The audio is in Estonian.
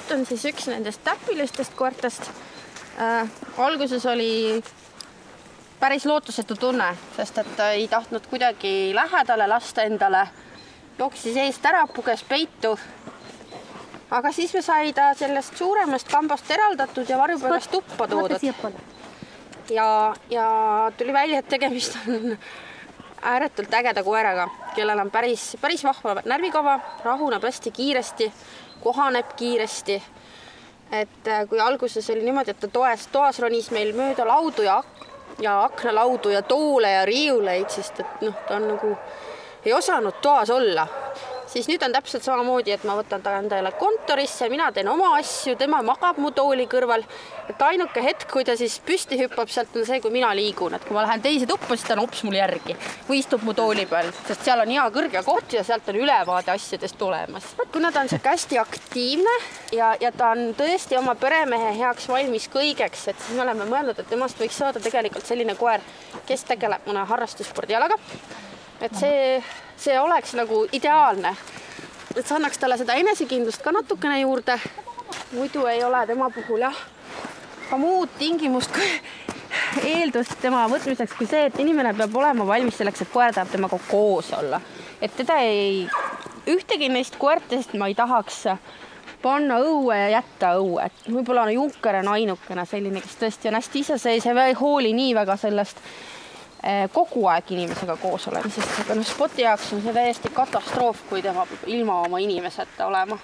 Spot on siis üks nendest täpilistest koertest. Alguses oli päris lootusetu tunne, sest et ta ei tahtnud kuidagi lähedale lasta endale. Jooksis eest ära, puges peitu. Aga siis me sai ta sellest suuremast kambast eraldatud ja varjupaigast tuppa toodud. Ja tuli välja, et tegemist on ääretult ägeda koeraga, kellel on päris vahva närvikava, rahuneb hästi kiiresti, kohaneb kiiresti. Et kui alguses oli niimoodi, et ta toas ronis meil mööda laudu ja aknalaudu ja toole ja riiuleid, sest et ta on nagu ei osanud toas olla. Siis nüüd on täpselt samamoodi, et ma võtan ta endale kontorisse, mina teen oma asju, tema magab mu tooli kõrval. Et ainuke hetk, kui ta siis püsti hüppab, sealt on see, kui mina liigun. Et kui ma lähen teise tuppa, siis ta on hops mul järgi või istub mu tooli peal, sest seal on hea kõrge koht ja sealt on ülevaade asjadest olemas. Kuna ta on see hästi aktiivne ja ta on tõesti oma peremehe heaks valmis kõigeks, et siis me oleme mõelnud, et temast võiks saada tegelikult selline koer, kes tegeleb mõne harrastusspordialaga. Et see oleks nagu ideaalne. Et see annaks talle seda enesekindlust ka natukene juurde. Muidu ei ole tema puhul ka muud tingimust kui eeldust tema võtmiseks kui see, et inimene peab olema valmis selleks, et koer tahab temaga koos olla. Et teda ühtegi neist koertest ma ei tahaks panna õue ja jätta õue. Et võib-olla Junker on ainukene selline, kes tõesti on hästi iseseisev ja ei hooli nii väga sellest kogu aeg inimesega koos olemisest, aga Spoti jaoks on see täiesti katastroof, kui tema ilma oma inimeseta olema.